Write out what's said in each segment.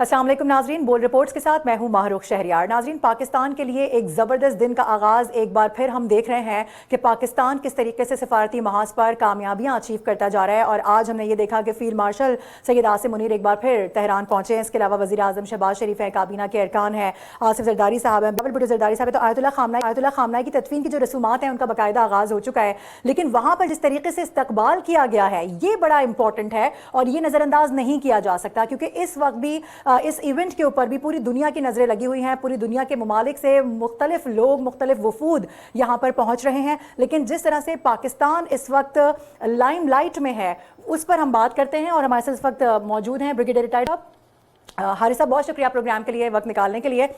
अस्सलाम वालेकुम नाजरीन, बोल रिपोर्ट्स के साथ मैं हूं माहरूख शहरियार। नाजरीन, पाकिस्तान के लिए एक ज़बरदस्त दिन का आगाज़ एक बार फिर हम देख रहे हैं कि पाकिस्तान किस तरीके से सिफारती महाज पर कामयाबियां अचीव करता जा रहा है। और आज हमने ये देखा कि फील्ड मार्शल सैयद आसिम मुनीर एक बार फिर तेहरान पहुंचे हैं। इसके अलावा वज़ीर आज़म शहबाज शरीफ हैं, काबीना के अरकान हैं, आसिफ जरदारी साहब हैं, बाबुल भुट्टो जरदारी साहब हैं। तो आयतुल्लाह खामनाई की तदफीन की जो रसूमात हैं उनका बाकायदा आगाज़ हो चुका है। लेकिन वहाँ पर जिस तरीके से इस्तकबाल किया गया है ये बड़ा इंपॉर्टेंट है और ये नज़रअंदाज नहीं किया जा सकता, क्योंकि इस वक्त भी इस इवेंट के ऊपर भी पूरी दुनिया की नज़रें लगी हुई हैं। पूरी दुनिया के ममालिक से मुख्तलिफ लोग, मुख्तलिफ वफूद यहाँ पर पहुँच रहे हैं। लेकिन जिस तरह से पाकिस्तान इस वक्त लाइमलाइट में है उस पर हम बात करते हैं। और हमारे साथ इस वक्त मौजूद हैं ब्रिगेडियर रिटायर्ड हारिस साहब, बहुत शुक्रिया प्रोग्राम के लिए वक्त निकालने के लिए।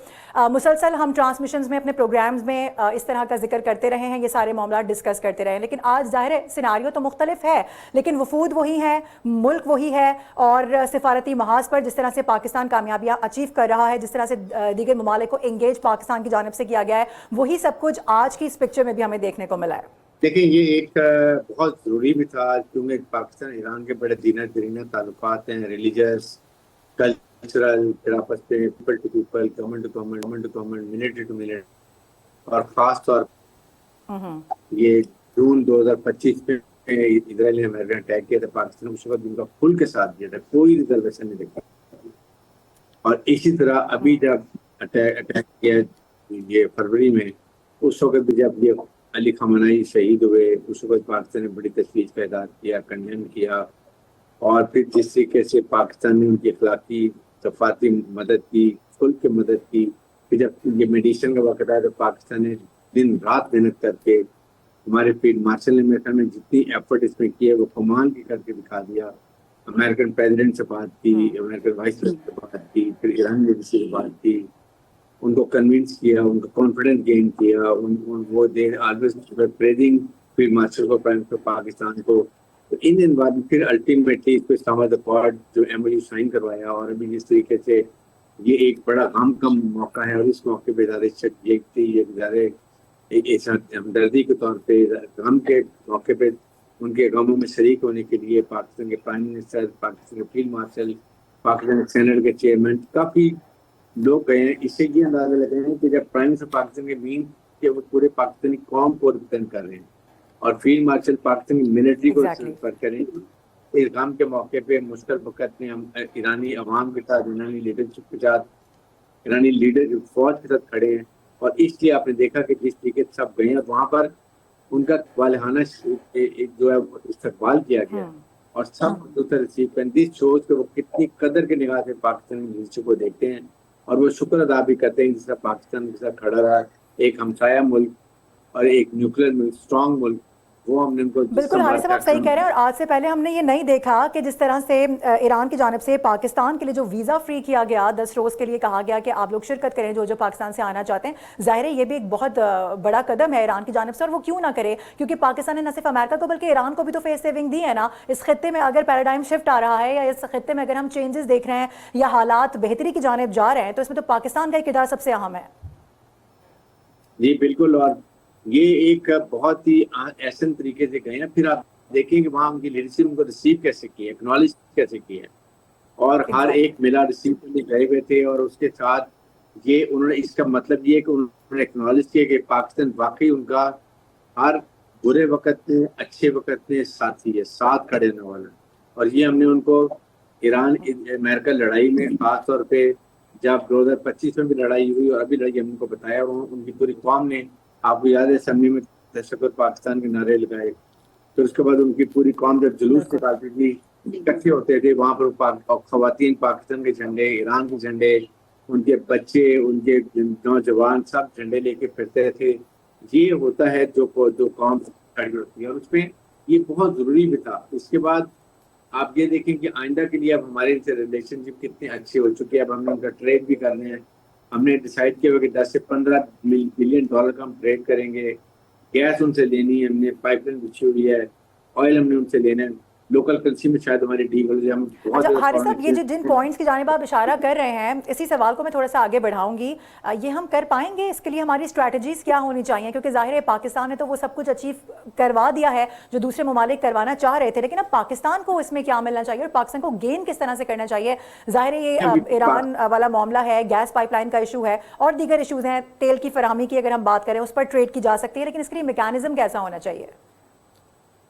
मुसलसल हम ट्रांसमिशंस में अपने प्रोग्राम्स में इस तरह का जिक्र करते रहे हैं, ये सारे मामला डिस्कस करते रहे हैं। लेकिन आज ज़ाहिर है सिनारियो तो मुख्तलिफ है, लेकिन वफूद वही है, मुल्क वही है और सिफारती महाज पर जिस तरह से पाकिस्तान कामयाबियाँ अचीव कर रहा है, जिस तरह से दीगर ममालिक को इंगेज पाकिस्तान की जानिब से किया गया है, वही सब कुछ आज की इस पिक्चर में भी हमें देखने को मिला है। देखिए, ये एक बहुत ज़रूरी भी था, क्योंकि पाकिस्तान ईरान के बड़े दीना ताल्लुकात हैं, रिलीजियस, कल्चरल, फिर आपस में people to people, government to government, military to military. और ख़ास तौर ये जून 2025 में इजराइल ने अमेरिका अटैक किया था पाकिस्तान, उस वक्त उनका खुल के साथ दिया था, कोई रिजर्वेशन नहीं देखा। और इसी तरह अभी जब अटैक किया ये फरवरी में, उस वक्त भी जब ये अली खamenei शहीद हुए, उस वक्त पाकिस्तान ने बड़ी तशवीश का इज़हार किया, कंडेम किया। और फिर जिस तरीके से पाकिस्तान ने उनकी अखलाकी सफाती मदद की, खुल के मदद की। फिर जब ये मेडिसिन का वक्त आया तो पाकिस्तान ने दिन रात मेहनत करके, हमारे फील्ड मार्शल ने मेरे ख्याल में जितनी एफर्ट इसमें की है वो कमाल की करके दिखा दिया। अमेरिकन प्रेसिडेंट से बात की, अमेरिकन वाइस प्रेसिडेंट से बात की, फिर ईरान ने से बात की, उनको कन्विंस किया, उनका कॉन्फिडेंस गेन किया। वो they always praising field marshal को, प्राइम मिनिस्टर पाकिस्तान को। तो इन दिन बाद फिर अल्टीमेटली इसको इस्लामाबाद अकॉर्ड जो MOU साइन करवाया। और अभी जिस तरीके से ये एक बड़ा गम का मौका है और इस मौके पे ज़्यादा ज़्यादा एक ऐसा हमदर्दी के तौर पे, गम के मौके पे उनके गमों में शरीक होने के लिए पाकिस्तान के प्राइम मिनिस्टर, पाकिस्तान के फील्ड मार्शल, पाकिस्तान के सेनेट के चेयरमैन, काफ़ी लोग गए हैं। इससे ये अंदाजा लगे हैं कि जब प्राइम मिनिस्टर पाकिस्तान के मीन के वो पूरे पाकिस्तानी कौम को रिप्रेजेंट कर रहे हैं और फील्ड मार्शल पाकिस्तान की मिलिट्री को रिप्रेजेंट कर रहे हैं। इस काम के मौके पे मुश्किल वक्त में हम ईरानी अवाम के साथ, ईरानी लीडरशिप के साथ, ईरानी लीडर फौज के साथ खड़े हैं। और इसलिए आपने देखा कि जिस तरीके से सब गए हैं वहाँ पर उनका वालहाना जो है इस्तकबाल किया गया और सब उतर रिसीव कर। दिस शोज के वो कितनी कदर के निगाह से पाकिस्तानी लीडरशिप को देखते हैं और वो शुक्र अदा भी करते हैं जिसका पाकिस्तान के साथ खड़ा रहा, एक हमसाया मुल्क और एक न्यूक्लियर मुल्क, स्ट्रॉन्ग मुल्क, वो हमने उनको बिल्कुल हारिस साहब आप सही कह रहे हैं। और आज से पहले हमने ये नहीं देखा कि जिस तरह से ईरान की जानिब से पाकिस्तान के लिए जो वीज़ा फ्री किया गया, 10 रोज़ के लिए कहा गया कि आप लोग शिरकत करें जो पाकिस्तान से आना चाहते हैं। ज़ाहिर है ये भी एक बहुत बड़ा कदम है ईरान की जानिब से, और वो क्यों ना करे, क्योंकि पाकिस्तान ने न सिर्फ अमेरिका को बल्कि ईरान को भी तो फेस सेविंग दी है ना। इस खत्ते में अगर पैराडाइम शिफ्ट आ रहा है या इस खत्ते में अगर हम चेंजेस देख रहे हैं या हालात बेहतरी की जानिब जा रहे हैं, तो इसमें तो पाकिस्तान का किरदार सबसे अहम है। जी बिल्कुल। और ये एक बहुत ही ऐसे तरीके से गए हैं। फिर आप देखेंगे वहाँ उनकी लीडरशिप उनको रिसीव कैसे की है, एक्नॉलेज कैसे की है। और हर एक मिला रिसीव करने गए हुए थे। और उसके साथ ये उन्होंने, इसका मतलब ये कि उन्होंने एक्नॉलेज किया कि पाकिस्तान वाकई उनका हर बुरे वक्त में, अच्छे वक्त में साथी है, साथ खड़े होने वाला। और ये हमने उनको ईरान अमेरिका लड़ाई में खास तौर पे जब 2025 में भी लड़ाई हुई और अभी लड़ाई हमने उनको बताया, उनकी पूरी कौम ने, आपको याद है असम्बली में तशक्कुर पाकिस्तान के नारे लगाए। तो उसके बाद उनकी पूरी कौम जब जुलूस निकालती थी, इकट्ठे होते थे वहाँ पर, खवातीन पाकिस्तान के झंडे, ईरान के झंडे, उनके बच्चे, उनके नौजवान सब झंडे लेके फिरते थे। ये होता है जो कौम खड़ी होती है, और उसमें ये बहुत ज़रूरी भी था। उसके बाद आप ये देखें कि आइंदा के लिए अब हमारे इनसे रिलेशनशिप कितने अच्छे हो चुके हैं। अब हमने उनका ट्रेड भी करने हैं। हमने डिसाइड किया हुआ कि 10 से 15 बिलियन डॉलर का हम ट्रेड करेंगे। गैस उनसे लेनी है, हमने पाइपलाइन बिछी हुई है, ऑयल हमने उनसे लेना है। लोकल करेंसी में शायद हमारी डील हो जाए, हम बहुत अच्छा ज़्यादा हारिस foreign साहब, ये exchange जिन पॉइंट्स की जानिब आप इशारा कर रहे हैं, इसी सवाल को मैं थोड़ा सा आगे बढ़ाऊंगी। ये हम कर पाएंगे? इसके लिए हमारी स्ट्रैटेजीज क्या होनी चाहिए? क्योंकि जाहिर है पाकिस्तान ने तो वो सब कुछ अचीव करवा दिया है जो दूसरे ममालिक करवाना चाह रहे थे, लेकिन अब पाकिस्तान को इसमें क्या मिलना चाहिए और पाकिस्तान को गेन किस तरह से करना चाहिए? जाहिर है ये ईरान वाला मामला है, गैस पाइपलाइन का इशू है और दीगर इशूज़ हैं, तेल की फराहमी की अगर हम बात करें उस पर ट्रेड की जा सकती है, लेकिन इसके लिए मैकेनिज्म कैसा होना चाहिए?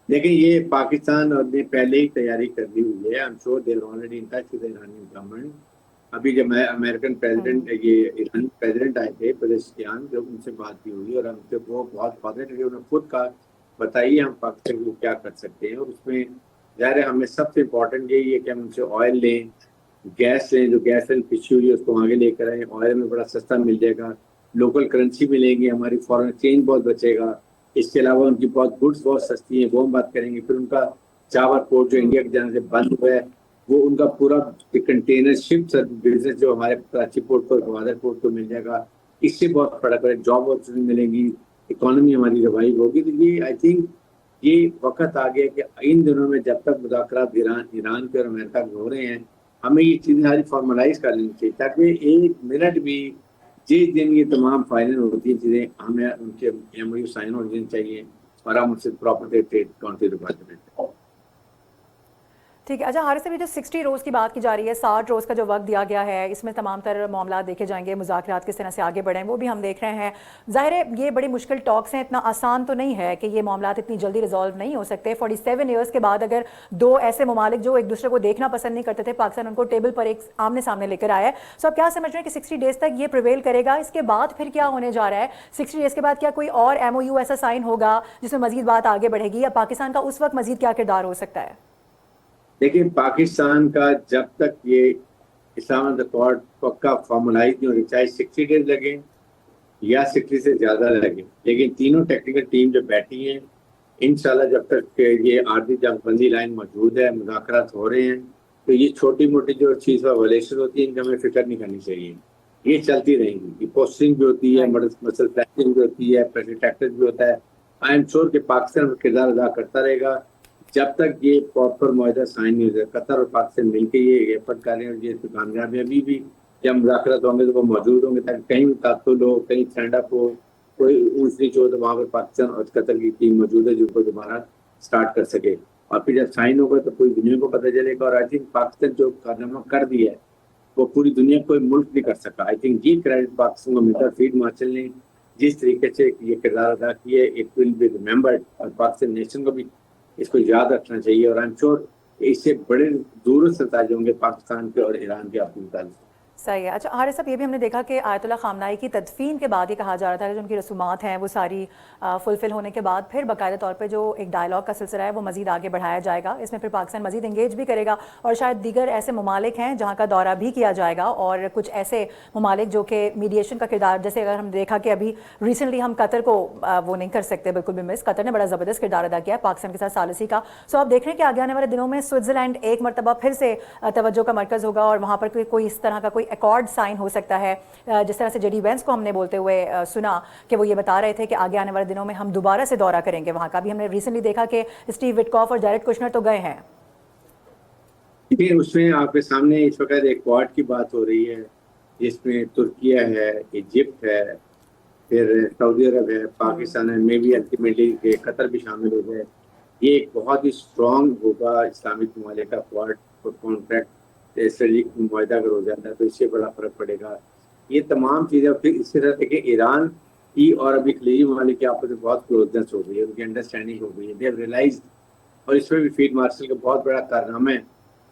देखिए, ये पाकिस्तान और ने पहले ही तैयारी कर ली हुई है। I am sure they are already in touch with Iranian government. अभी जब अमेरिकन प्रेसिडेंट, ये ईरानी प्रेसिडेंट आए थे पेजेश्कियान, जब उनसे बात की हुई और हमसे वो बहुत पॉजिटिव, उन्होंने खुद कहा बताइए हम पाकिस्तान को क्या कर सकते हैं। और उसमें ज़ाहिर है हमें सबसे इम्पोर्टेंट यही है कि हम उनसे ऑयल लें, गैस लें, जो गैस एंड पिछी हुई है उसको आगे लेकर आए। ऑयल में बड़ा सस्ता मिल जाएगा, लोकल करेंसी मिलेगी, हमारी फॉरेन एक्सचेंज बहुत बचेगा। इसके अलावा उनकी बहुत गुड्स बहुत सस्ती हैं, वो हम बात करेंगे। फिर उनका चावल पोर्ट जो इंडिया के जाने से बंद हुआ है, वो उनका पूरा कंटेनर शिप बिजनेस जो हमारे कराची पोर्ट पर, गवादर पोर्ट को मिल जाएगा। इससे बहुत फर्क है, जॉब अपॉर्चुनिटी मिलेंगी, इकोनॉमी हमारी रिवाइव होगी। तो ये आई थिंक ये वक्त आ गया कि इन दिनों में जब तक मुज़ाकरात ईरान के और अमेरिका के हो रहे हैं, हमें ये चीज़ें सारी फॉर्मलाइज कर लेनी चाहिए, ताकि एक मिनट भी जिस दिन ये तमाम फाइनल होती हैं चीज़ें, हमें उनके MOU साइन हो जानी चाहिए और हम उनसे प्रॉपर ट्रेड काउंट्री डिपार्टमेंट। ठीक है। अच्छा हारिस साहब, ये जो 60 रोज़ की बात की जा रही है, 60 रोज़ का जो वक्त दिया गया है, इसमें तमाम तर मामला देखे जाएंगे, मुज़ाकरात किस तरह से आगे बढ़ें वो भी हम देख रहे हैं। ज़ाहिर है ये बड़ी मुश्किल टॉक्स हैं, इतना आसान तो नहीं है कि ये मामला इतनी जल्दी रिजॉल्व नहीं हो सकते। 47 ईयर्स के बाद अगर दो ऐसे ममालिक जो एक दूसरे को देखना पसंद नहीं करते थे, पाकिस्तान उनको टेबल पर एक आमने सामने लेकर आया है। सो आप क्या समझ रहे हैं कि 60 डेज़ तक ये प्रिवेल करेगा? इसके बाद फिर क्या होने जा रहा है? 60 डेज़ के बाद क्या कोई और MOU ऐसा साइन होगा जिसमें मजीद बात आगे बढ़ेगी, या पाकिस्तान का उस वक्त मजीद क्या किरदार हो सकता है? देखिए, पाकिस्तान का जब तक ये इस्लामाबाद अकॉर्ड पक्का फॉर्मलाइज नहीं हो रही, चाहे 60 डेज लगे या 60 से ज़्यादा लगे, लेकिन तीनों टेक्निकल टीम जो बैठी हैं, इंशाल्लाह जब तक ये आर्थिक जंगबंदी लाइन मौजूद है, मुज़ाकरात हो रहे हैं, तो ये छोटी मोटी जो चीज़ वायलेशन होती है इनका हमें फिक्र नहीं करनी चाहिए। ये चलती रहेंगी। ये पोस्टिंग भी होती है, मसल फ्लैशिंग भी होती है, प्रेशर टैक्सेस भी होता है। आई एम श्योर कि पाकिस्तान किरदार अदा करता रहेगा जब तक ये प्रॉपर मुआहदा साइन नहीं हो जाए। कतर और पाकिस्तान मिलकर ये एफर्ट कर रहे हैं और ये कामयाबी अभी भी जब मुज़ाकरात होंगे तो वो मौजूद होंगे, ताकि कहीं भी तातुल हो, कहीं स्टैंड अप हो, कोई ऊंच नीच हो, तो वहाँ पर पाकिस्तान और कतर की टीम मौजूद है जिनको दोबारा स्टार्ट कर सके। और फिर जब साइन होगा तो पूरी दुनिया को पता चलेगा। और आई थिंक पाकिस्तान जो कारनामा कर दिया है वो पूरी दुनिया कोई मुल्क नहीं कर सका। आई थिंक ये क्रेडिट पाकिस्तान को मिलता है। फील्ड मार्शल ने जिस तरीके से ये किरदार अदा किया, इट विल बी रिमेंबर्ड, और पाकिस्तान नेशन को भी इसको याद रखना चाहिए। और आई एम श्योर इससे बड़े दूर से नतीजे होंगे पाकिस्तान के और ईरान के अपने ताल्लुक। सही है। अच्छा हारिस साहब, ये भी हमने देखा कि आयतुल्लाह खामनाई की तदफीन के बाद ये कहा जा रहा था कि जो उनकी रसूमात हैं वो सारी फुलफिल होने के बाद फिर बाकायदा तौर पे जो एक डायलॉग का सिलसिला है वो मज़ीद आगे बढ़ाया जाएगा। इसमें फिर पाकिस्तान मज़ीद इंगेज भी करेगा और शायद दीगर ऐसे ममालिक हैं जहाँ का दौरा भी किया जाएगा, और कुछ ऐसे ममालिक जो कि मीडिएशन का किरदार, जैसे अगर हम देखा कि अभी रिसेंटली हम कतर को वो नहीं कर सकते बिल्कुल भी मिस, कतर ने बड़ा ज़बरदस्त किरदार अदा किया पाकिस्तान के साथ सालिसी का। सो आप देख रहे हैं कि आगे आने वाले दिनों में स्विट्ज़रलैंड एक मरतबा फिर से तवज्जो का मरकज़ होगा और वहाँ पर कोई इस तरह का कोई एकॉर्ड साइन हो सकता है। जिस तरह से JD वेंस को हमने बोलते हुए सुना कि वो ये बता रहे थे कि आगे आने वाले दिनों में हम दोबारा से दौरा करेंगे वहाँ का। भी हमने रिसेंटली देखा कि स्टीव विटकॉफ और जैरेड कुशनर तो गए हैं। देखिए, उसमें आपके सामने इस वक्त एक क्वाड की बात हो रही है जिसमें तुर्किया है, इजिप्ट है, फिर सऊदी अरब है, पाकिस्तान है, मे भी अल्टीमेटली कतर भी शामिल हो जाए। ये एक बहुत ही स्ट्रॉन्ग होगा इस्लामिक ममालिक का क्वाड कॉन्ट्रैक्ट मुआहदा अगर हो जाता है तो इससे बड़ा फर्क पड़ेगा। ये तमाम चीज़ें फिर इसके साथ देखिए ईरान की और अभी खलीजी ममालिक की आपस में बहुत क्लोजनेस हो गई है, उनकी अंडरस्टैंडिंग हो गई है, दे हैव रियलाइज्ड। और इसमें भी फील्ड मार्शल का बहुत बड़ा कारनामा है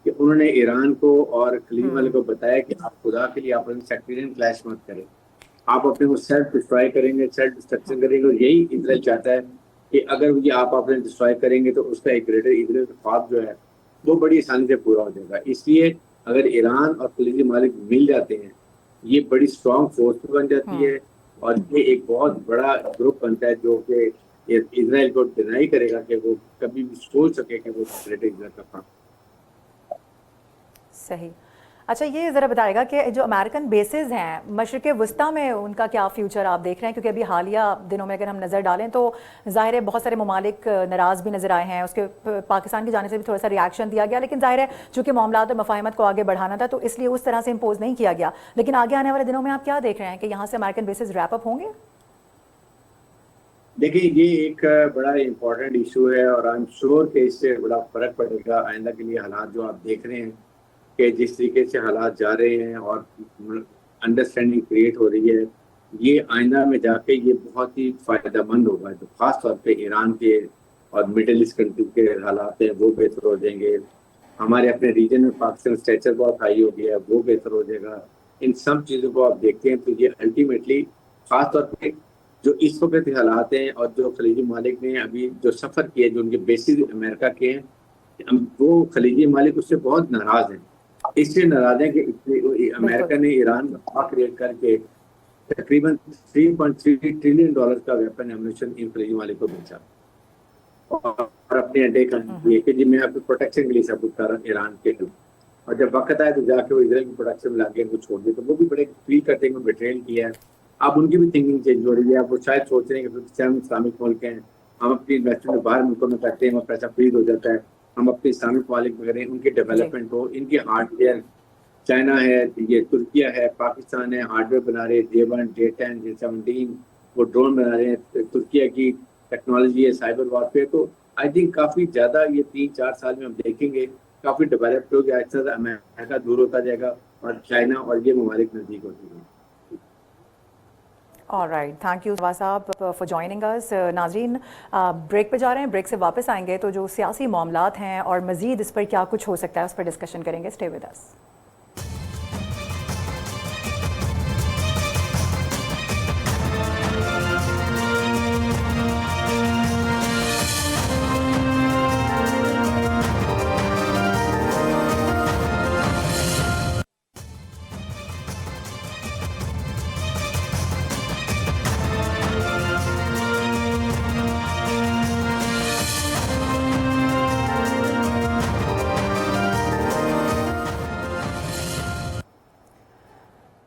कि उन्होंने ईरान को और खलीजी ममालिक को बताया कि आप खुदा के लिए अपने सेक्टेरियन क्लैश मत करें, आप अपने को सेल्फ डिस्ट्रॉय करेंगे, सेल्फ डिस्ट्रक्शन करेंगे। और यही इजराइल चाहता है कि अगर ये आप अपने डिस्ट्रॉय करेंगे तो उसका एक ग्रेटर इजराइल का ख्वाब जो है वो बड़ी आसानी से पूरा हो जाएगा। इसलिए अगर ईरान और खलीजी ममालिक मिल जाते हैं, ये बड़ी स्ट्रॉन्ग फोर्स बन जाती है और ये एक बहुत बड़ा ग्रुप बनता है जो कि इजराइल को डिनाई करेगा कि वो कभी भी सोच सके कि वो ग्रेटर इजराइल का काम। सही। اچھا یہ ذرا بتائے گا کہ جو امریکن بیسز ہیں مشرق وسطیٰ میں ان کا کیا فیوچر آپ دیکھ رہے ہیں؟ کیونکہ ابھی حالیہ دنوں میں اگر ہم نظر ڈالیں تو ظاہر ہے بہت سارے ممالک ناراض بھی نظر آئے ہیں، اس کے پاکستان کی جانب سے بھی تھوڑا سا ریاکشن دیا گیا، لیکن ظاہر ہے چونکہ معاملات اور مفاہمت کو آگے بڑھانا تھا تو اس لیے اس طرح سے امپوز نہیں کیا گیا، لیکن آگے آنے والے دنوں میں آپ کیا دیکھ رہے ہیں کہ یہاں سے امریکن بیسز ریپ اپ ہوں گے؟ دیکھیں یہ ایک بڑا امپورٹنٹ ایشو ہے اور آئی ایم شیور کہ اس سے بڑا فرق پڑے گا آئندہ کے لیے۔ حالات جو آپ دیکھ رہے ہیں کہ جس طریقے سے حالات جا رہے ہیں اور انڈرسٹینڈنگ کریٹ ہو رہی ہے، یہ آئندہ میں جا کے یہ بہت ہی فائدہ مند ہوگا، تو خاص طور پہ ایران کے اور مڈل ایسٹ کنٹری کے حالات ہیں وہ بہتر ہو جائیں گے۔ ہمارے اپنے ریجن میں پاکستان اسٹیچر بہت ہائی ہو گیا ہے، وہ بہتر ہو جائے گا۔ ان سب چیزوں کو آپ دیکھتے ہیں تو یہ الٹیمیٹلی خاص طور پہ جو اس وقت حالات ہیں اور جو خلیجی ممالک نے ابھی جو سفر کیا، جو ان کے بیسز امریکہ کے ہیں، وہ خلیجی ممالک اس سے بہت ناراض ہیں۔ اس سے ناراض ہیں کہ امریکہ نے ایران میں کریٹ کر کے تقریباً $3.3 ٹریلین کا ویپن ایمونیشن ان خلیجی ممالک کو بیچا اور اپنے اڈے کا یہ کہ جی میں آپ کو پروٹیکشن کے لیے سب کچھ کر رہا ہوں ایران کے خلاف، اور جب وقت آئے تو جا کے وہ اسرائیل کی پروٹیکشن میں لا کے ان کو چھوڑ دیا، تو وہ بھی بڑے فیل کرتے ہیں کہ بیٹریل کیا ہے۔ اب ان کی بھی تھنکنگ چینج ہو رہی ہے، اب وہ شاید سوچ رہے ہیں کہ ہم اسلامک ملک ہیں، ہم اپنی انویسٹمنٹ باہر ملکوں میں کرتے ہیں، ہمارا پیسہ فریز ہو جاتا ہے، ہم اپنے اسلامک ممالک میں کریں، ان کی ڈیولپمنٹ ہو، ان کی ہارڈ ویئر، چائنا ہے، یہ ترکیہ ہے، پاکستان ہے، ہارڈ ویئر بنا رہے ہیں J1 J10 J17، وہ ڈرون بنا رہے ہیں، ترکیہ کی ٹیکنالوجی ہے سائبر وارفیئر، تو آئی تھنک کافی زیادہ یہ 3-4 سال میں ہم دیکھیں گے کافی ڈیولپڈ ہو گیا، اچھا سا امریکہ دور ہوتا جائے گا اور چائنا اور یہ ممالک نزدیک ہوتے ہیں۔ آلرائٹ، تھینک یو فواز صاحب فار جوائننگ اس۔ ناظرین بریک پہ جا رہے ہیں، بریک سے واپس آئیں گے تو جو سیاسی معاملات ہیں اور مزید اس پر کیا کچھ ہو سکتا ہے اس پر ڈسکشن کریں گے۔ Stay with us.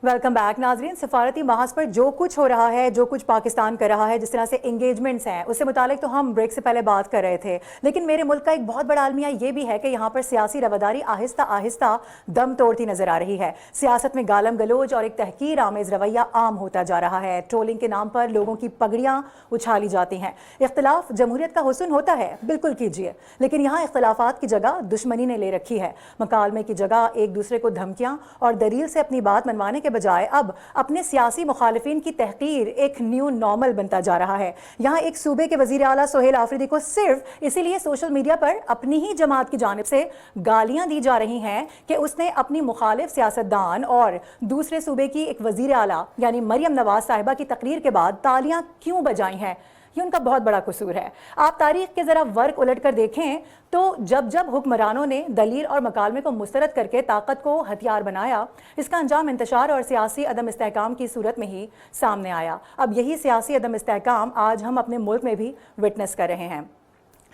Welcome back ناظرین۔ سفارتی محاذ پر جو کچھ ہو رہا ہے، جو کچھ پاکستان کر رہا ہے، جس طرح سے انگیجمنٹس ہیں، اس سے متعلق تو ہم بریک سے پہلے بات کر رہے تھے، لیکن میرے ملک کا ایک بہت بڑا المیہ یہ بھی ہے کہ یہاں پر سیاسی رواداری آہستہ آہستہ دم توڑتی نظر آ رہی ہے۔ سیاست میں گالم گلوچ اور ایک تحقیر آمیز رویہ عام ہوتا جا رہا ہے۔ ٹرولنگ کے نام پر لوگوں کی پگڑیاں اچھالی جاتی ہیں۔ اختلاف جمہوریت کا حسن ہوتا ہے، بالکل کیجیے، لیکن یہاں اختلافات کی جگہ دشمنی نے لے رکھی ہے۔ مکالمے کی جگہ ایک دوسرے کو دھمکیاں اور دلیل سے اپنی بات منوانے کے بجائے اب اپنے سیاسی مخالفین کی تحقیر ایک نیو نارمل بنتا جا رہا ہے۔ یہاں ایک صوبے کے وزیر اعلیٰ سہیل آفریدی کو صرف اسی لیے سوشل میڈیا پر اپنی ہی جماعت کی جانب سے گالیاں دی جا رہی ہیں کہ اس نے اپنی مخالف سیاستدان اور دوسرے صوبے کی ایک وزیر اعلیٰ یعنی مریم نواز صاحبہ کی تقریر کے بعد تالیاں کیوں بجائی ہیں۔ یہ ان کا بہت بڑا قصور ہے۔ آپ تاریخ کے ذرا ورق الٹ کر دیکھیں تو جب جب حکمرانوں نے دلیل اور مکالمے کو مسترد کر کے طاقت کو ہتھیار بنایا، اس کا انجام انتشار اور سیاسی عدم استحکام کی صورت میں ہی سامنے آیا۔ اب یہی سیاسی عدم استحکام آج ہم اپنے ملک میں بھی وٹنس کر رہے ہیں۔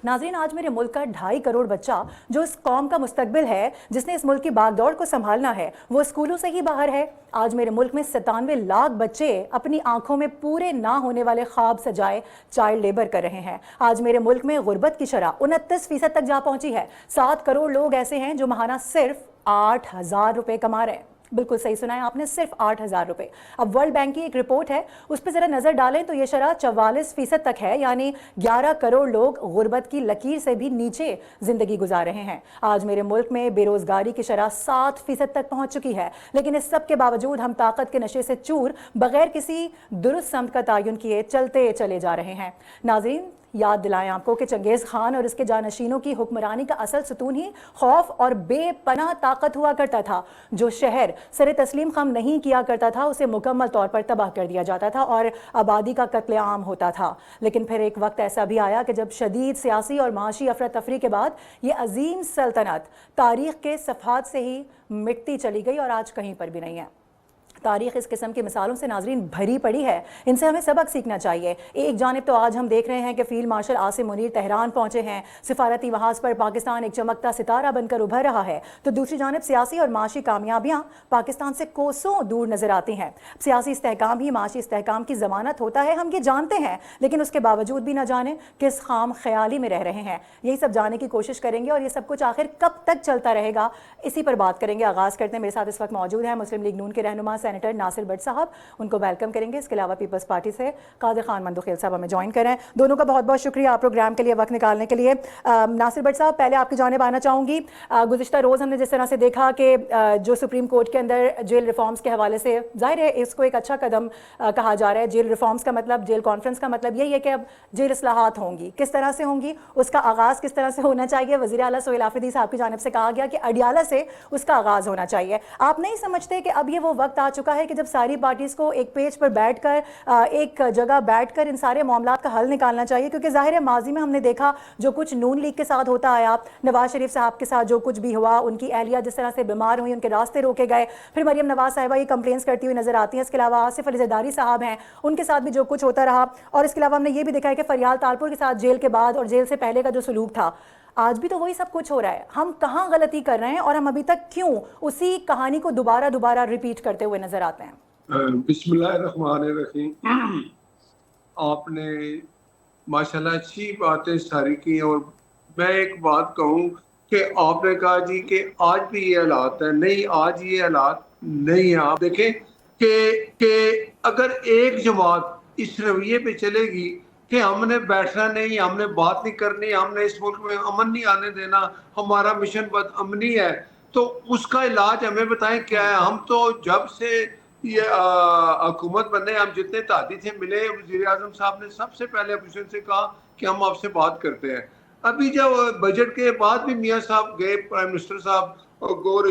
ناظرین، آج میرے ملک کا 2.5 کروڑ بچہ جو اس قوم کا مستقبل ہے، جس نے اس ملک کی باغ دوڑ کو سنبھالنا ہے، وہ اسکولوں سے ہی باہر ہے۔ آج میرے ملک میں 97 لاکھ بچے اپنی آنکھوں میں پورے نہ ہونے والے خواب سجائے چائلڈ لیبر کر رہے ہیں۔ آج میرے ملک میں غربت کی شرح 29% تک جا پہنچی ہے۔ 7 کروڑ لوگ ایسے ہیں جو ماہانہ صرف 8,000 روپے کما رہے ہیں۔ بالکل صحیح سنا ہے آپ نے، صرف 8,000 روپے۔ اب ورلڈ بینک کی ایک رپورٹ ہے، اس پہ ذرا نظر ڈالیں تو یہ شرح 44% تک ہے، یعنی 11 کروڑ لوگ غربت کی لکیر سے بھی نیچے زندگی گزار رہے ہیں۔ آج میرے ملک میں بے روزگاری کی شرح 7% تک پہنچ چکی ہے، لیکن اس سب کے باوجود ہم طاقت کے نشے سے چور بغیر کسی درست سمت کا تعین کیے چلتے چلے جا رہے ہیں۔ ناظرین، یاد دلائیں آپ کو کہ چنگیز خان اور اس کے جانشینوں کی حکمرانی کا اصل ستون ہی خوف اور بے پناہ طاقت ہوا کرتا تھا۔ جو شہر سر تسلیم خم نہیں کیا کرتا تھا اسے مکمل طور پر تباہ کر دیا جاتا تھا اور آبادی کا قتل عام ہوتا تھا۔ لیکن پھر ایک وقت ایسا بھی آیا کہ جب شدید سیاسی اور معاشی افراتفری کے بعد یہ عظیم سلطنت تاریخ کے صفحات سے ہی مٹتی چلی گئی اور آج کہیں پر بھی نہیں ہے۔ تاریخ اس قسم کی مثالوں سے ناظرین بھری پڑی ہے، ان سے ہمیں سبق سیکھنا چاہیے۔ ایک جانب تو آج ہم دیکھ رہے ہیں کہ field marshal Asim Munir Tehran پہنچے ہیں، سفارتی محاذ پر پاکستان ایک چمکتا ستارہ بن کر ابھر رہا ہے، تو دوسری جانب سیاسی اور معاشی کامیابیاں پاکستان سے کوسوں دور نظر آتی ہیں۔ سیاسی استحکام ہی معاشی استحکام کی ضمانت ہوتا ہے، ہم یہ جانتے ہیں، لیکن اس کے باوجود بھی نہ جانے کس خام خیالی میں رہ رہے ہیں۔ یہی سب جاننے کی کوشش کریں گے، اور یہ سب کچھ آخر کب تک چلتا رہے گا، اسی پر بات کریں گے۔ آغاز کرتے ہیں، میرے ساتھ اس وقت موجود ہیں مسلم لیگ نون کے رہنما سینیٹر ناصر بٹ صاحب، ان کو ویلکم کریں گے۔ اس کے علاوہ پیپلز پارٹی سے قادر خان مندوخیل صاحب ہمیں جوائن کریں۔ دونوں کا بہت بہت شکریہ آپ پروگرام کے لیے وقت نکالنے کے لیے۔ ناصر بٹ صاحب، پہلے آپ کی جانب آنا چاہوں گی۔ گزشتہ روز ہم نے جس طرح سے دیکھا کہ جو سپریم کورٹ کے اندر جیل ریفارمز کے حوالے سے، ظاہر ہے اس کو ایک اچھا قدم کہا جا رہا ہے۔ جیل ریفارمز کا مطلب، جیل کانفرنس کا مطلب یہی ہے کہ اب جیل اصلاحات ہوں گی، کس طرح سے ہوں گی، اس کا آغاز کس طرح سے ہونا چاہیے۔ وزیر اعلیٰ سہیل آفریدی صاحب کی جانب سے کہا گیا کہ اڈیالہ سے اس کا آغاز ہونا چاہیے۔ آپ نہیں سمجھتے کہ اب یہ وہ وقت آ چکا ہے کہ جب ساری پارٹیز کو ایک پیج پر بیٹھ کر، ایک جگہ بیٹھ کر ان سارے معاملات کا حل نکالنا چاہیے؟ کیونکہ ظاہر ہے ماضی میں ہم نے دیکھا جو کچھ نون لیگ کے ساتھ ہوتا آیا، نواز شریف صاحب کے ساتھ جو کچھ بھی ہوا، ان کی اہلیہ جس طرح سے بیمار ہوئی، ان کے راستے روکے گئے، پھر مریم نواز صاحبہ یہ کمپلینس کرتی ہوئی نظر آتی ہیں۔ اس کے علاوہ آصف علی زرداری صاحب ہیں، ان کے ساتھ بھی جو کچھ ہوتا رہا، اور اس کے علاوہ ہم نے یہ بھی دیکھا ہے کہ فریال تالپور کے ساتھ جیل کے بعد اور جیل سے پہلے کا جو سلوک تھا، آج بھی تو وہی سب کچھ ہو رہا ہے۔ ہم کہاں غلطی کر رہے ہیں، اور ہم ابھی تک کیوں اسی کہانی کو دوبارہ ریپیٹ کرتے ہوئے نظر آتے ہیں؟ بسم اللہ الرحمن الرحیم۔ آپ نے ماشاءاللہ اچھی باتیں ساری کی، اور میں ایک بات کہوں کہ آپ نے کہا جی کہ آج بھی یہ حالات ہیں، نہیں آج یہ حالات نہیں ہیں۔ آپ دیکھیں کہ اگر ایک جماعت اس رویے پہ چلے گی کہ ہم نے بیٹھنا نہیں، ہم نے بات نہیں کرنی، ہم نے اس ملک میں امن نہیں آنے دینا، ہمارا مشن بد امنی ہے، تو اس کا علاج ہمیں بتائیں کیا ہے؟ ہم تو جب سے یہ حکومت بننے، ہم جتنے تحادی سے ملے، وزیر اعظم صاحب نے سب سے پہلے اپوزیشن سے کہا کہ ہم آپ سے بات کرتے ہیں۔ ابھی جب بجٹ کے بعد بھی میاں صاحب گئے، پرائم منسٹر صاحب گور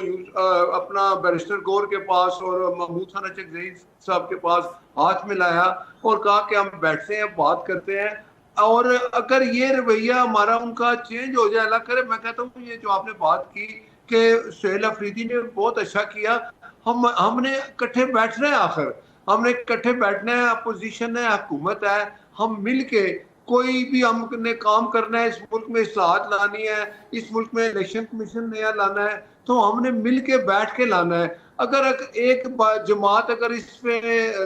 اپنا بیرسٹر گور کے پاس اور محمود خان چکزئی صاحب کے پاس ہاتھ ملایا اور کہا کہ ہم بیٹھتے ہیں، بات کرتے ہیں۔ اور اگر یہ رویہ ہمارا ان کا چینج ہو جائے، اللہ کرے، میں کہتا ہوں یہ جو آپ نے بات کی کہ سہیل آفریدی نے بہت اچھا کیا، ہم نے اکٹھے بیٹھنا ہے، آخر ہم نے اکٹھے بیٹھنا ہے، اپوزیشن ہے، حکومت ہے، ہم مل کے کوئی بھی ہم نے کام کرنا ہے، اس ملک میں اصلاحات لانی ہے، اس ملک میں الیکشن کمیشن نیا لانا ہے، تو ہم نے مل کے بیٹھ کے لانا ہے۔ اگر ایک جماعت اگر اس پہ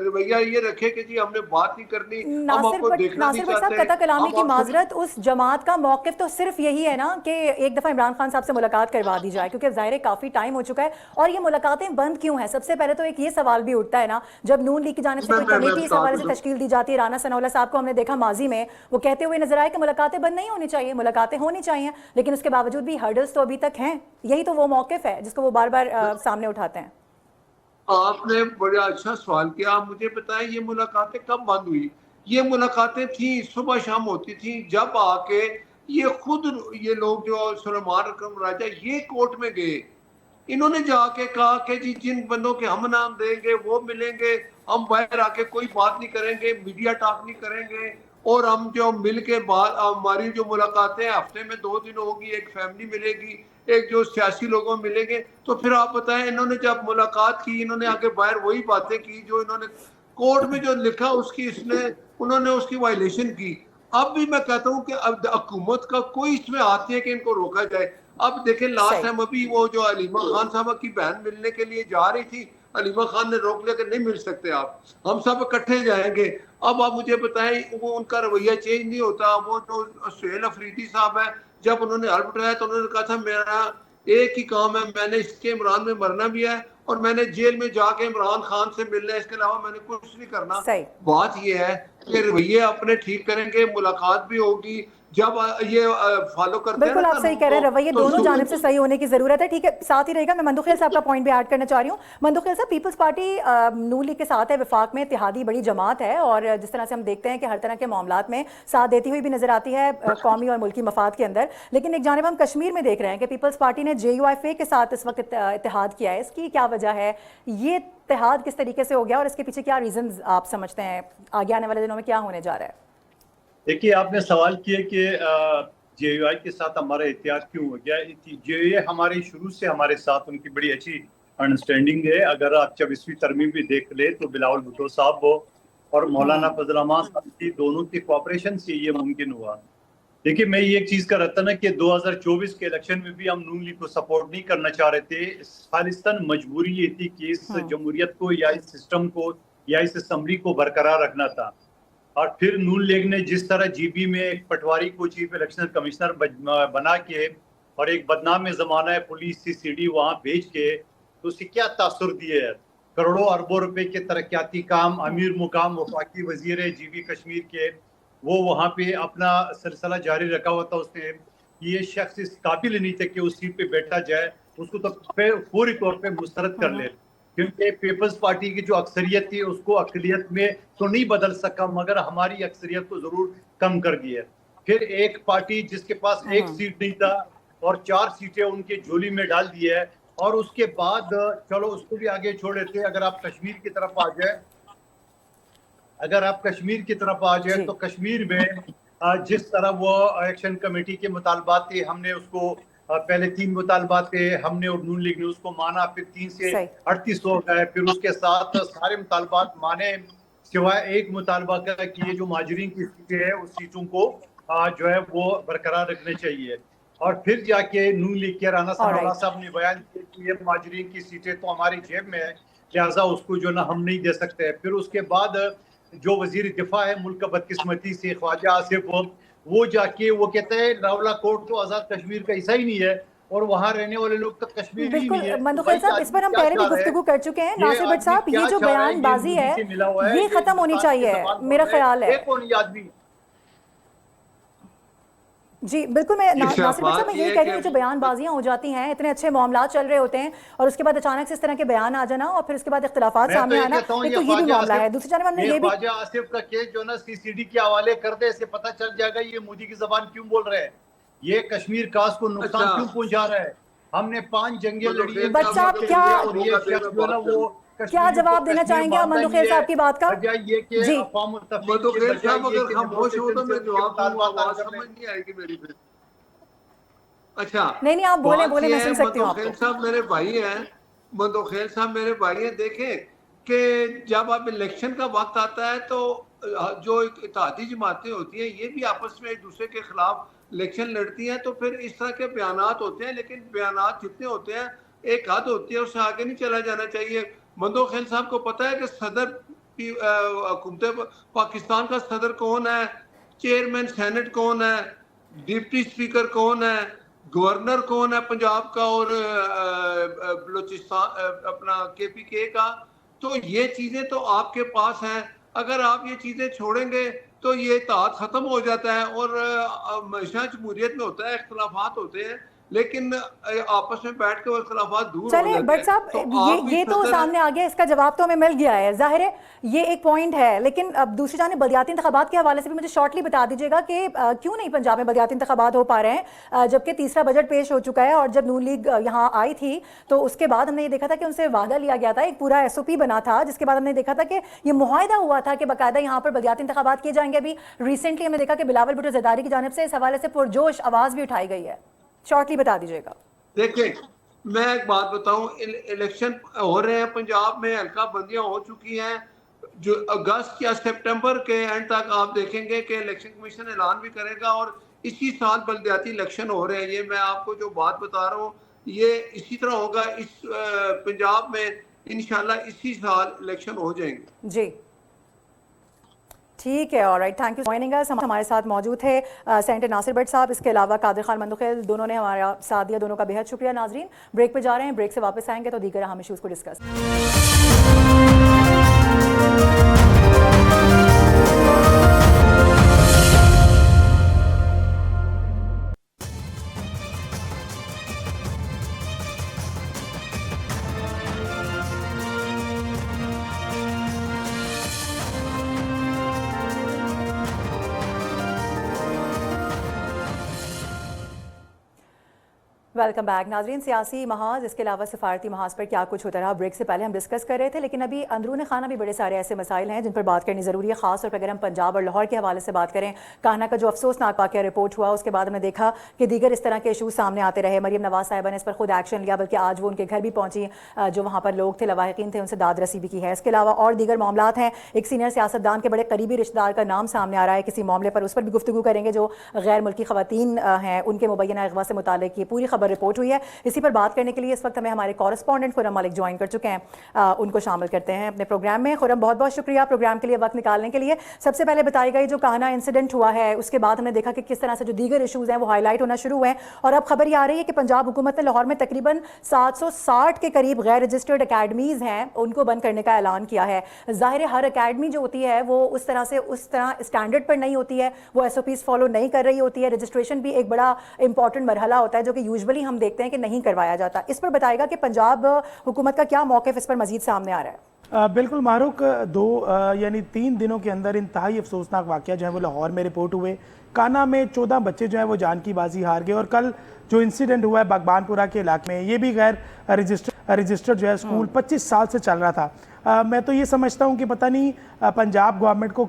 رویہ یہ رکھے کہ جی ہم نے بات نہیں کرنی، ہم آپ کو دیکھنا نہیں ناصر بٹ صاحب، چاہتے، قطع کلامی ہم کی آپ کو معذرت، اس جماعت کا موقف تو صرف یہی ہے نا کہ ایک دفعہ عمران خان صاحب سے ملاقات کروا دی جائے، کیونکہ ظاہر ہے کافی ٹائم ہو چکا ہے، اور یہ ملاقاتیں بند کیوں ہیں؟ سب سے پہلے تو ایک یہ سوال بھی اٹھتا ہے نا، جب نون لیگ کی جانب سے کوئی کمیٹی اس حوالے سے تشکیل دی جاتی ہے، رانا ثناء اللہ صاحب کو ہم نے دیکھا ماضی میں وہ کہتے ہوئے نظر آئے کہ ملاقاتیں بند نہیں ہونی چاہیے، ملاقاتیں ہونی چاہیے، لیکن اس کے باوجود بھی ہرڈلز تو ابھی تک ہیں۔ یہی تو وہ موقف ہے جس کو وہ بار بار سامنے اٹھاتے ہیں۔ آپ نے بڑا اچھا سوال کیا۔ آپ مجھے بتائیں یہ ملاقاتیں کب بند ہوئی؟ یہ ملاقاتیں تھیں، صبح شام ہوتی تھیں، جب آ کے یہ خود یہ لوگ جو سلیمان اکرم راجہ یہ کورٹ میں گئے، انہوں نے جا کے کہا کہ جی جن بندوں کے ہم نام دیں گے وہ ملیں گے، ہم باہر آ کے کوئی بات نہیں کریں گے، میڈیا ٹاک نہیں کریں گے، اور ہم جو مل کے بعد ہماری جو ملاقاتیں ہفتے میں 2 دن ہوگی، ایک فیملی ملے گی، ایک جو سیاسی لوگوں ملیں گے۔ تو پھر آپ بتائیں انہوں نے جب ملاقات کی، انہوں نے آگے باہر وہی باتیں کی جو انہوں نے کورٹ میں جو لکھا انہوں نے اس کی وائلیشن کی۔ اب بھی میں کہتا ہوں کہ اب حکومت کا کوئی اس میں ہاتھ نہیں ہے کہ ان کو روکا جائے۔ اب دیکھیں لاسٹ ٹائم ابھی وہ جو علیمہ خان صاحبہ کی بہن ملنے کے لیے جا رہی تھی، علیمہ خان نے روک لیا کہ نہیں مل سکتے آپ، ہم سب اکٹھے جائیں گے۔ اب آپ مجھے بتائیں وہ ان کا رویہ چینج نہیں ہوتا۔ وہ جو سہیل آفریدی صاحب ہیں، جب انہوں نے حلف اٹھایا تو انہوں نے کہا تھا میرا ایک ہی کام ہے، میں نے اس کے عمران میں مرنا بھی ہے، اور میں نے جیل میں جا کے عمران خان سے ملنا ہے، اس کے علاوہ میں نے کچھ نہیں کرنا۔ بات یہ ہے کہ رویے اپنے ٹھیک کریں گے، ملاقات بھی ہوگی، جب یہ فالو کرتے ہیں نا بالکل آپ صحیح کہہ رہے ہیں، رویے دونوں جانب سے صحیح ہونے کی ضرورت ہے۔ ٹھیک ہے، ساتھ ہی رہے گا، میں مندوخیل صاحب کا پوائنٹ بھی ایڈ کرنا چاہ رہی ہوں۔ مندوخیل صاحب، پیپلز پارٹی نون لیگ کے ساتھ ہے، وفاق میں اتحادی بڑی جماعت ہے، اور جس طرح سے ہم دیکھتے ہیں کہ ہر طرح کے معاملات میں ساتھ دیتی ہوئی بھی نظر آتی ہے قومی اور ملکی مفاد کے اندر، لیکن ایک جانب ہم کشمیر میں دیکھ رہے ہیں کہ پیپلز پارٹی نے JUIF کے ساتھ اس وقت اتحاد کیا ہے۔ اس کی کیا وجہ ہے؟ یہ اتحاد کس طریقے سے ہو گیا، اور اس کے پیچھے کیا ریزنز آپ سمجھتے ہیں؟ آگے آنے والے دنوں میں کیا ہونے جا رہا ہے؟ دیکھیے، آپ نے سوال کیا کہ JUI کے ساتھ ہمارا اتحاد کیوں ہو گیا۔ JUI ہمارے شروع سے ہمارے ساتھ ان کی بڑی اچھی अंडरस्टैंडिंग है। अगर आप 24वीं तरमीम भी देख ले तो बिलावल भुट्टो साहब वो और मौलाना फजल रहमान साहब की दोनों की कोऑपरेशन से ये मुमकिन हुआ। देखिए मैं ये एक चीज का रहता ना कि 2024 के इलेक्शन में भी हम नून लीग को सपोर्ट नहीं करना चाह रहे थे। खालिस्तान मजबूरी ये थी कि इस जमहूरियत को या इस सिस्टम को या इस असम्बली को बरकरार रखना था। और फिर नून लीग ने जिस तरह जीबी में एक पटवारी को चीफ इलेक्शन कमिश्नर बना के और एक बदनाम जमाना है पुलिस CCD वहाँ भेज के तो उसे क्या तासुर दिए है। करोड़ों अरबों रुपए के तरक्याती काम अमीर मुकाम वफाकी वजीर जीबी कश्मीर के वो वहाँ पे अपना सिलसिला जारी रखा हुआ था। उसने ये शख्स इस काबिल नहीं थे कि उस सीट पे बैठा जाए, उसको तो पूरी तौर पे मुस्तरद कर ले, क्योंकि पीपल्स पार्टी की जो अक्सरियत थी उसको अकलियत में तो नहीं बदल सका मगर हमारी अक्सरियत को जरूर कम कर दिया। फिर एक पार्टी जिसके पास एक सीट नहीं था और 4 सीटें उनके झोली में डाल दी है। और उसके बाद चलो उसको भी आगे छोड़ देते। अगर आप कश्मीर की तरफ आ जाए तो कश्मीर में जिस तरह वो एक्शन कमेटी के मुतालबात थे हमने उसको पहले 3 मुतालबात थे हमने और नून लीग ने उसको माना, फिर 3 से 38 हो गए, फिर उसके साथ सारे मुतालबात माने सिवाय एक मुतालबा का कि ये जो माजरीन की सीटें हैं उस सीटों को जो है वो बरकरार रखने चाहिए। और फिर जाके नून लीग के राना साहब ने बयान किया कि ये माजरीन की सीटें तो हमारी जेब में है लिहाजा उसको जो ना हम नहीं दे सकते। फिर उसके बाद जो वजीर दिफा है मुल्क का बदकिस्मती से ख्वाजा आसिफ वो जाके वो कहते हैं रावला कोट तो आज़ाद कश्मीर का हिस्सा ही नहीं है और वहाँ रहने वाले लोग तो कश्मीर ही नहीं है। मंदोखेल साहब इस पर हम पहले भी गुफ्तगू कर चुके हैं। नासिर भट्ट साहब ये जो बयानबाजी है ये खत्म होनी चाहिए मेरा ख्याल है। जी बिल्कुल मैं नासिर भट्ट साहब मैं यही कह रही हूँ जो बयानबाजियां हो जाती हैं इतने अच्छे मामला चल रहे होते हैं और उसके बाद अचानक से इस तरह के बयान आ जाना और फिर उसके बाद इख्तिलाफात सामने आना एक तो ये भी मामला है। दूसरी जानब हमने ये भी ख्वाजा आसिफ का केस जो ना CCD के हवाले कर दे इससे पता चल जाएगा ये मोदी की जबान क्यों बोल रहे हैं, ये कश्मीर कास को नुकसान क्यों पहुंचा रहा है। हमने 5 जंगें लड़ी है बच्चा क्या जवाब देना चाहेंगे आप मंदोखेल साहब की बात का? जी मंदोखेल साहब अगर खामोश हो तो मैं जवाब दूंगा, आवाज समझ नहीं आएगी मेरी फिर। अच्छा नहीं आप बोले मैं सुन सकती हूँ। मंदोखेल साहब मेरे भाई हैं, देखें कि जब अब इलेक्शन का वक्त आता है तो जो इत्तेहादी जमातें होती हैं ये भी आपस में एक दूसरे के खिलाफ इलेक्शन लड़ती हैं, तो फिर इस तरह के बयानात होते हैं। लेकिन बयानात जितने होते हैं एक हद होती है, उससे आगे नहीं चला जाना चाहिए। मंदोखेल साहब को पता है कि सदर हुकूमत पाकिस्तान का सदर कौन है, चेयरमैन सेनेट कौन है, डिप्टी स्पीकर कौन है, गवर्नर कौन है पंजाब का और बलूचिस्तान अपना KPK का। तो ये चीजें तो आपके पास हैं। अगर आप ये चीजें छोड़ेंगे तो ये इत्तेहाद खत्म हो जाता है और हमेशा जमहूरियत में होता है इख्तिलाफात होते हैं लेकिन आपस में बैठ के इख्तिलाफात दूर हो जाते हैं। भट्ट साहब ये तो सामने आ गया, इसका जवाब तो हमें मिल गया है, जाहिर है ये एक पॉइंट है। लेकिन अब दूसरी जानिब बलदियाती इंतखाबात के हवाले से भी मुझे शॉर्टली बता दीजिएगा कि क्यों नहीं पंजाब में बलदियाती इंतखाबात हो पा रहे हैं जबकि तीसरा बजट पेश हो चुका है। और जब नून लीग यहाँ आई थी तो उसके बाद हमने ये देखा था कि उनसे वादा लिया गया था, एक पूरा SOP बना था जिसके बाद हमने देखा था कि ये मुआहिदा हुआ था कि बाकायदा यहाँ पर बलदियाती इंतखाबात किए जाएंगे। अभी रिसेंटली हमने देखा कि बिलावल भुट्टो ज़रदारी की जानिब से इस हवाले से पुरजोश आवाज़ भी उठाई गई है, शॉर्टली बता दीजिएगा। देखिए मैं एक बात बताऊं, इलेक्शन हो रहे हैं पंजाब में, हल्का बंदियां हो चुकी हैं। जो अगस्त या सितंबर के एंड तक आप देखेंगे कि इलेक्शन कमीशन ऐलान भी करेगा और इसी साल बलदियाती इलेक्शन हो रहे हैं। ये मैं आपको जो बात बता रहा हूँ ये इसी तरह होगा। इस पंजाब में इंशाल्लाह इसी साल इलेक्शन हो जाएंगे। जी ठीक है, alright, thank you joining us. हमारे साथ मौजूद थे सेनेटर नासिर भट्ट साहब, इसके अलावा कादिर खान मंदोखेल, दोनों ने हमारा साथ दिया, दोनों का बेहद शुक्रिया। नाजरीन ब्रेक पे जा रहे हैं, ब्रेक से वापस आएंगे तो दीगर अहम इश्यूज़ को डिस्कस वेलकम बैक नाजरीन। सियासी महाज इसके अलावा सफारती महाज पर क्या कुछ होता रहा, ब्रेक से पहले हम डिस्कस कर रहे थे, लेकिन अभी अंदरून खाना भी बड़े सारे ऐसे मसाइल हैं जिन पर बात करनी ज़रूरी है। खास तौर पर अगर हम पंजाब और लाहौर के हवाले से बात करें, कान्हा का जो अफसोसनाक वाक़या रिपोर्ट हुआ उसके बाद हमने देखा कि दीगर इस तरह के इशूज़ सामने आते रहे। मरीम नवाज साहिबा ने इस पर खुद एक्शन लिया, बल्कि आज वो उनके घर भी पहुंची, जो वहाँ पर लोग थे, लवाहिकीन थे, उनसे दाद रसी भी की है। इसके अलावा और दीगर मामलात हैं। एक सीनियर सियासतदान के बड़े करीबी रिश्तेदार का नाम सामने आ रहा है किसी मामले पर, उस पर भी गुफ्तगू करेंगे। जो गैर मुल्की ख़वातीन हैं उनके मुबैना अगवा से मुताल्लिक़ ये पूरी खबर रिपोर्ट हुई है। इसी पर बात करने के लिए इस वक्त हमें हमारे कॉरेस्पॉन्डेंट खुरम मलिक ज्वाइन कर चुके हैं, उनको शामिल करते हैं अपने प्रोग्राम में। खुरम, बहुत बहुत शुक्रिया प्रोग्राम के लिए वक्त निकालने के लिए। सबसे पहले बताइएगा, ये जो कान्हा इंसिडेंट हुआ है उसके बाद हमने देखा कि किस तरह से जो दीगर इशूज़ हैं वो हाईलाइट होना शुरू हुए हैं, और अब खबर ये आ रही है कि पंजाब हुकूमत ने लाहौर में तकरीबन 760 के करीब गैर रजिस्टर्ड अकेडमीज़ हैं उनको बंद करने का ऐलान किया है। ज़ाहिर है हर अकेडमी जो होती है वो उस तरह स्टैंडर्ड पर नहीं होती है, वो SOPs फॉलो नहीं कर रही होती है। रजिस्ट्रेशन भी एक बड़ा इंपॉर्टेंट मरहला होता है जो कि यूजुअली हम देखते हैं कि नहीं करवाया जाता। इस पर बताएगा कि पंजाब हुकूमत का क्या मौक़िफ़ इस पर मजीद सामने आ रहा है। बिल्कुल मारूक, 3 दिनों के अंदर इंतहाई अफसोसनाक वाक़या जो है वो लाहौर में रिपोर्ट हुए। कान्हा में 14 बच्चे जो है वो जान की बाजी हार गए, और कल जो इंसिडेंट हुआ है बागबानपुरा के इलाके में, ये भी गैर रजिस्टर्ड जो है स्कूल 25 साल से चल रहा था। मैं तो ये समझता हूँ कि पता नहीं पंजाब गवर्नमेंट को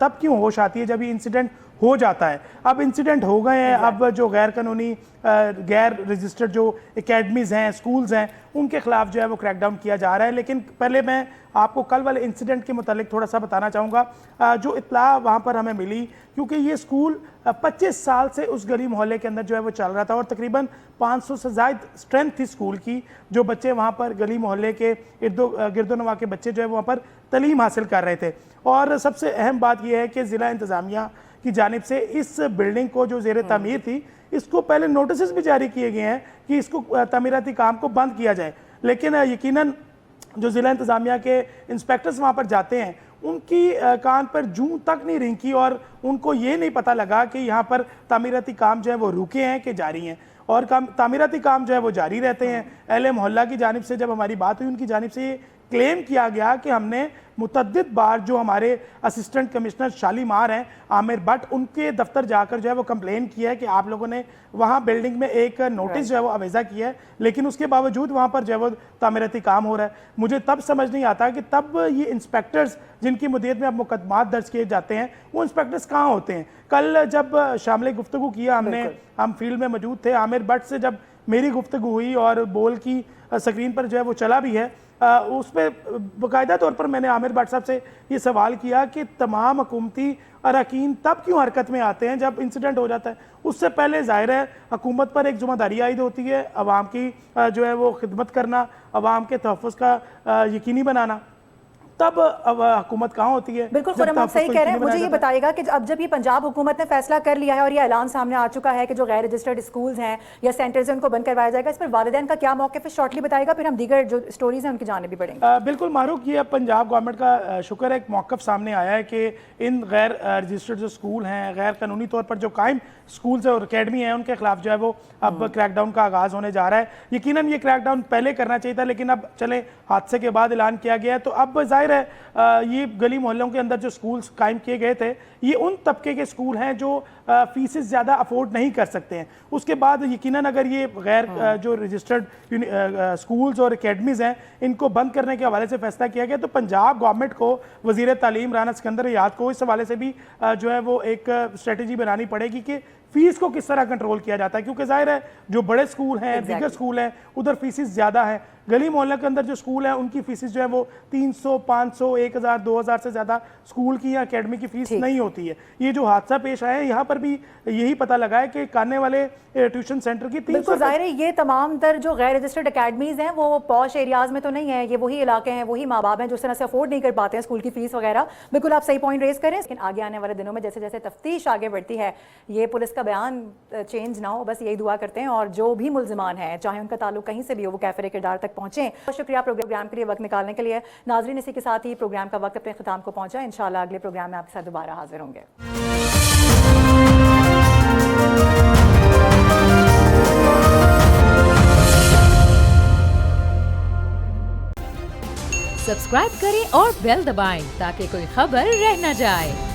तब क्यों होश आती है जब ये इंसिडेंट हो जाता है। अब इंसिडेंट हो गए हैं, अब जो गैर कानूनी गैर रजिस्टर्ड जो एकेडमीज़ हैं, स्कूल्स हैं, उनके खिलाफ जो है वो क्रैकडाउन किया जा रहा है। लेकिन पहले मैं आपको कल वाले इंसिडेंट के मुतालिक थोड़ा सा बताना चाहूँगा। जो इत्तला वहाँ पर हमें मिली, क्योंकि ये स्कूल 25 साल से उस गली मोहल्ले के अंदर जो है वो चल रहा था, और तकरीबन 500 से ज़ायद स्ट्रेंथ थी स्कूल की। जो बच्चे वहाँ पर गली मोहल्ले के गिरदोनवा के बच्चे जो है वहाँ पर तालीम हासिल कर रहे थे। और सबसे अहम बात यह है कि ज़िला इंतज़ामिया की जानिब से इस बिल्डिंग को जो ज़ेर तामीर थी, इसको पहले नोटिस भी जारी किए गए हैं कि इसको तामीराती काम को बंद किया जाए। लेकिन यकीनन जो ज़िला इंतज़ामिया के इंस्पेक्टर्स वहाँ पर जाते हैं, उनकी कान पर जूं तक नहीं रिंकी, और उनको ये नहीं पता लगा कि यहाँ पर तामीराती काम जो है वो रुके हैं कि जारी हैं, और तामीराती काम जो है वो जारी रहते हैं। अहले मोहल्ला की जानिब से जब हमारी बात हुई, उनकी जानिब से ये क्लेम किया गया कि हमने मुतअद्दिद बार जो हमारे असिस्टेंट कमिश्नर शालीमार हैं आमिर भट्ट, उनके दफ्तर जाकर जो है वो कंप्लेन किया है कि आप लोगों ने वहाँ बिल्डिंग में एक नोटिस जो है वो अवेजा किया है, लेकिन उसके बावजूद वहाँ पर जो है वो तामीराती काम हो रहा है। मुझे तब समझ नहीं आता कि तब ये इंस्पेक्टर्स जिनकी मुद्दत में अब मुकदमात दर्ज किए जाते हैं, वो इंस्पेक्टर्स कहाँ होते हैं। कल जब शामिल गुफ्तगू किया हमने, हम फील्ड में मौजूद थे, आमिर भट्ट से जब मेरी गुफ्तगू हुई और बोल की स्क्रीन पर जो है वो चला भी है, उस पर बाकायदा तौर पर मैंने आमिर भट्ट साहब से ये सवाल किया कि तमाम हुकूमती अरकान तब क्यों हरकत में आते हैं जब इंसिडेंट हो जाता है। उससे पहले ज़ाहिर है हुकूमत पर एक ज़िम्मेदारी आयद होती है, अवाम की जो है वो खिदमत करना, अवाम के तहफ़्फ़ुज़ का यकीनी बनाना। तब अब हुकूमत कहाँ होती है। बिल्कुल खुरम, आप सही कह रहे हैं। मुझे ये बताइएगा कि अब जब ये पंजाब हुकूमत ने फैसला कर लिया है और ये ऐलान सामने आ चुका है कि जो गैर रजिस्टर्ड स्कूल्स हैं या सेंटर्स हैं उनको बंद करवाया जाएगा, इस पर वालिदैन का क्या मौक़िफ़ है, शॉर्टली बताइएगा, फिर हम दीगर जो स्टोरीज हैं उनकी जानिब भी बढ़ेंगे। बिल्कुल मारूक, ये अब पंजाब गवर्नमेंट का शुक्र है एक मौक़िफ़ सामने आया है कि इन गैर रजिस्टर्ड जो स्कूल हैं, गैर कानूनी तौर पर जो कायम स्कूल्स और अकेडमी हैं, उनके खिलाफ जो है वो अब क्रैकडाउन का आगाज़ होने जा रहा है। यकीनन ये क्रैकडाउन पहले करना चाहिए था, लेकिन अब चले हादसे के बाद ऐलान किया गया है, तो अब ज़ाहिर है ये गली मोहल्लों के अंदर जो स्कूल्स कायम किए गए थे, ये उन तबके के स्कूल हैं जो फीसेस ज़्यादा अफोर्ड नहीं कर सकते हैं। उसके बाद यकीनन अगर ये गैर जो रजिस्टर्ड स्कूल्स और एकेडमीज़ हैं, इनको बंद करने के हवाले से फैसला किया गया, तो पंजाब गवर्नमेंट को, वज़ीर तालीम राना सिकंदर याद को इस हवाले से भी जो है वो एक स्ट्रेटजी बनानी पड़ेगी कि फीस को किस तरह कंट्रोल किया जाता है। क्योंकि जाहिर है जो बड़े स्कूल हैं, दीगर स्कूल हैं, उधर फीसेस ज़्यादा हैं। गली मोहल्ले के अंदर जो स्कूल हैं उनकी फीसेस जो है वो 300, 500, 1000, 2000 से ज़्यादा स्कूल की या अकेडमी की फीस नहीं होती है। ये जो हादसा पेश आया है, यहाँ पर भी यही पता लगा है कि काने वाले ट्यूशन सेंटर की 300। ज़ाहिर है ये तमाम तर जो गैर रजिस्टर्ड अकेडमीज़ हैं वो पॉश एरियाज़ में तो नहीं है, ये वही इलाके हैं, वही माँ बाप हैं जो इस तरह से अफोर्ड नहीं कर पाते हैं स्कूल की फ़ीस वगैरह। बिल्कुल आप सही पॉइंट रेस करें, लेकिन आगे आने वाले दिनों में जैसे जैसे तफ्तीश आगे बढ़ती है, ये पुलिस का बयान चेंज ना हो, बस यही दुआ करते हैं, और जो भी मुल्ज़िमान हैं चाहे उनका ताल्लुक कहीं से भी हो, वो कैफ़र किरदार तक पहुँचें। बहुत शुक्रिया प्रोग्राम के लिए वक्त निकालने के लिए। नाज़रीन, इसी के साथ ही प्रोग्राम का वक्त अपने ख़िताम को पहुँचा। इंशाअल्लाह अगले प्रोग्राम में आपके साथ दोबारा हाजिर होंगे। सब्सक्राइब करें और बेल दबाएं ताकि कोई खबर रह न जाए।